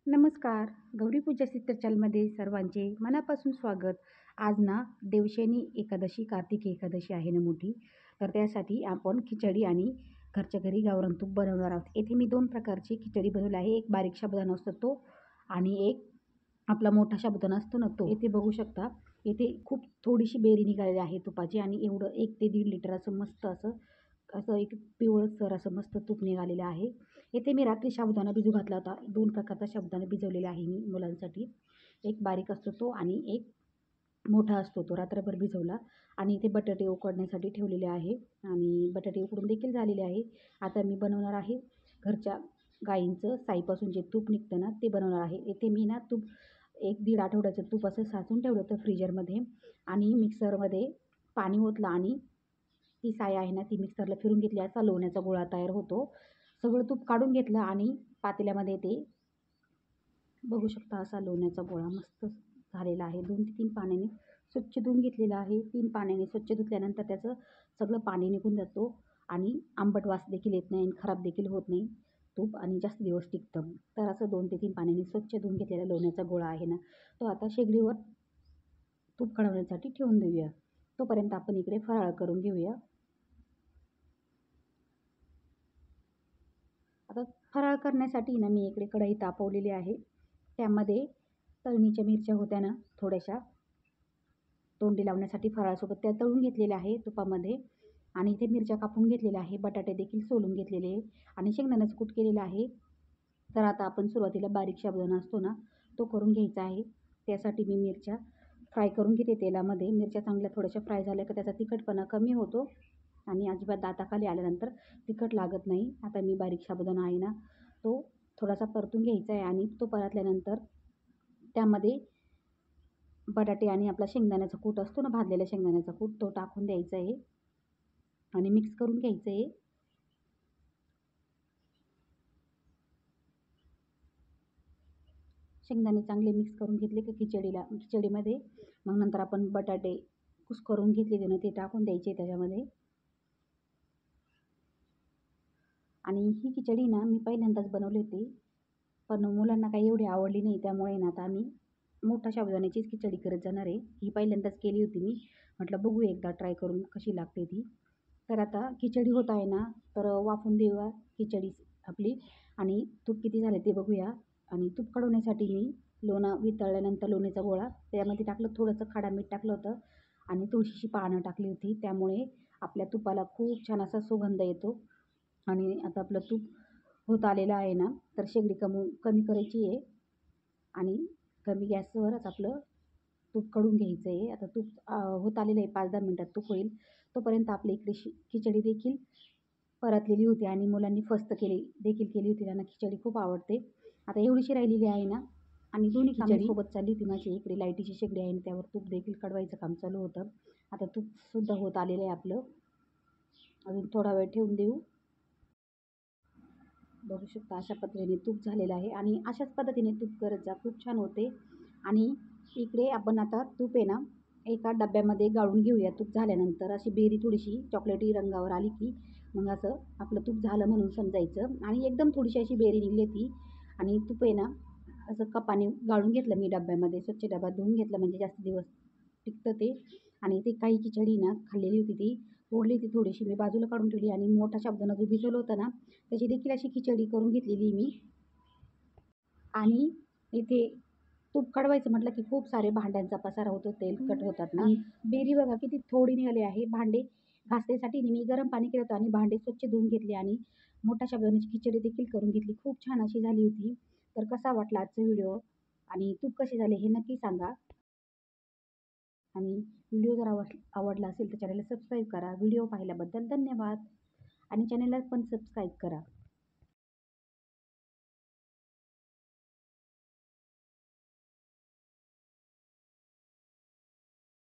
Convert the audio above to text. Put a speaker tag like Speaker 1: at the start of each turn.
Speaker 1: नमस्कार. गौरीपूजा सिस्टर चॅनलमध्ये सर्वांचे मनापासून स्वागत. आज ना देवशयनी एकादशी, कार्तिक एकादशी आहे ना मोठी. तर त्यासाठी आपण खिचडी आणि घरच्या घरी गावरान तूप बनवणार आहोत. येथे मी 2 प्रकारची खिचडी बनवली आहे. एक बारीक साबुदाणा असतो तो आणि एक आपला मोठा साबुदाणा असतो ना तो. येथे बघू शकता, येथे खूप थोडीशी बेरी निघालेली आहे तुपाची आणि एवढं 1 ते 1.5 लिटर असं मस्त असं असं एक पिवळसर असं मस्त तूप निघालेलं आहे. येथे मी रात्री साबुदाणा भिजू घातला होता. 2 प्रकारचा साबुदाणा भिजवलेला आहे मी मुलांसाठी. एक बारीक असतो तो आणि एक मोठा असतो तो. रात्रभर भिजवला आणि इथे बटाटे उकडण्यासाठी ठेवलेले आहे आणि बटाटे उकडून देखील झालेले आहे. आता मी बनवणार आहे घरच्या गाईंचं साईपासून जे तूप निघतं ना ते बनवणार आहे. येथे मी ना तूप 1-1.5 आठवड्याचं तूप असं साचून ठेवलं होतं फ्रीजरमध्ये आणि मिक्सरमध्ये पाणी ओतलं आणि ती साय आहे ना ती मिक्सरला फिरून घेतली. असा लोण्याचा गोळा तयार होतो. सगळं तूप काढून घेतलं आणि पातेल्यामध्ये ते बघू शकता असा लोण्याचा गोळा मस्त झालेला आहे. 2 ते 3 पाण्याने स्वच्छ धुवून घेतलेला आहे. 3 पाण्याने स्वच्छ धुतल्यानंतर त्याचं सगळं पाणी निघून जातो आणि आंबट वास देखील येत नाही आणि खराब देखील होत नाही तूप आणि जास्त दिवस टिकतं. तर असं 2 ते 3 पाण्याने स्वच्छ धुवून घेतलेला लोण्याचा गोळा आहे ना, तो आता शेगडीवर तूप कढवण्यासाठी ठेवून देऊया. तोपर्यंत आपण इकडे फराळ करून घेऊया. आता फराळ करण्यासाठी ना मी इकडे कढई तापवलेली आहे. त्यामध्ये तळणीच्या मिरच्या होत्या ना थोड्याशा तोंडी लावण्यासाठी फराळासोबत त्या तळून घेतलेल्या आहे तुपामध्ये आणि इथे मिरच्या कापून घेतलेल्या आहे. बटाटे देखील सोलून घेतलेले आहे आणि शेंगदाण्याचं कूट केलेलं आहे. तर आता आपण सुरुवातीला बारीक साबुदाणा असतो ना तो करून घ्यायचा आहे. त्यासाठी मी मिरच्या फ्राय करून घेते तेलामध्ये. मिरच्या चांगल्या थोड्याशा फ्राय झाल्या की त्याचा तिखटपणा कमी होतो आणि अजिबात दाताखाली आल्यानंतर तिखट लागत नाही. आता मी बारीक साबुदाणा आहे ना तो थोडासा परतून घ्यायचा आहे आणि तो परतल्यानंतर त्यामध्ये बटाटे आणि आपला शेंगदाण्याचा कूट असतो ना भाजलेला शेंगदाण्याचा कूट तो टाकून द्यायचा आहे आणि मिक्स करून घ्यायचं आहे. शेंगदाणे चांगले मिक्स करून घेतले की खिचडीमध्ये मग नंतर आपण बटाटे कुस्करून घेतलेले ना ते टाकून द्यायचे त्याच्यामध्ये. आणि ही खिचडी ना मी पहिल्यांदाच बनवली होती, पण मुलांना काही एवढी आवडली नाही. त्यामुळे ना आता आम्ही मोठ्या साबुदाण्याचीच खिचडी करत जाणार आहे. ही पहिल्यांदाच केली होती मी. म्हटलं बघू एकदा ट्राय करून कशी लागते ती. तर आता खिचडी होत आहे ना, तर वाफवून देऊया खिचडी आपली आणि तूप किती झाले ते बघूया. आणि तूप काढवण्यासाठी मी लोणं वितळल्यानंतर लोण्याचा गोळा त्यामध्ये टाकलं, थोडंसं खडा मीठ टाकलं होतं आणि तुळशीची पानं टाकली होती. त्यामुळे आपल्या तुपाला खूप छान असा सुगंध येतो. आणि आता आपलं तूप होत आलेलं आहे ना, तर शेगडी कमी करायची आहे आणि कमी गॅसवरच आपलं तूप काढून घ्यायचं आहे. आता तूप होत आलेलं आहे. 5-10 मिनटात तूप होईल. तोपर्यंत आपली इकडे खिचडी देखील परतलेली होती आणि मुलांनी फस्त देखील केली होती. त्यांना खिचडी खूप आवडते. आता एवढीशी राहिलेली आहे ना आणि दोन्ही कामं सोबत चालली होती माझी. इकडे लाईटीची शेगडी आहे आणि त्यावर तूप देखील कढवायचं काम चालू होतं. आता तूपसुद्धा होत आलेलं आहे आपलं. अजून थोडा वेळ ठेवून देऊ. बघू शकता अशा पद्धतीने तूप झालेलं आहे आणि अशाच पद्धतीने तूप करत जा, खूप छान होते. आणि इकडे आपण आता तूप आहे ना एका डब्यामध्ये गाळून घेऊया. तूप झाल्यानंतर अशी बेरी थोडीशी चॉकलेटी रंगावर आली की मग असं आपलं तूप झालं म्हणून समजायचं. आणि एकदम थोडीशी अशी बेरी निघली ती आणि तूप आहे ना असं कपाने गाळून घेतलं मी डब्यामध्ये. स्वच्छ डबा धुवून घेतला म्हणजे जास्त दिवस टिकतं ते. आणि ती काही खिचडी ना खाल्लेली होती ती उरली ती थोडीशी मी बाजूला काढून ठेवली आणि मोठा साबुदाणा जो भिजवलं होतं ना त्याची देखील अशी खिचडी करून घेतलेली मी. आणि इथे तूप काढवायचं म्हटलं की खूप सारे भांड्यांचा पसारा होतो, तेलकट होतात ना. बेरी बघा किती थोडी निघाली आहे. भांडे घासण्यासाठी मी गरम पाणी केलं होतं आणि भांडे स्वच्छ धुवून घेतले आणि मोठ्या साबुदाण्याची खिचडी देखील करून घेतली. खूप छान अशी झाली होती. तर कसा वाटला आजचा व्हिडिओ आणि तूप कसे झाले हे नक्की सांगा. आणि व्हिडिओ जर आवडला असेल तर चॅनलला सबस्क्राईब करा. व्हिडिओ पाहिल्याबद्दल धन्यवाद आणि चॅनलला पण सबस्क्राईब करा.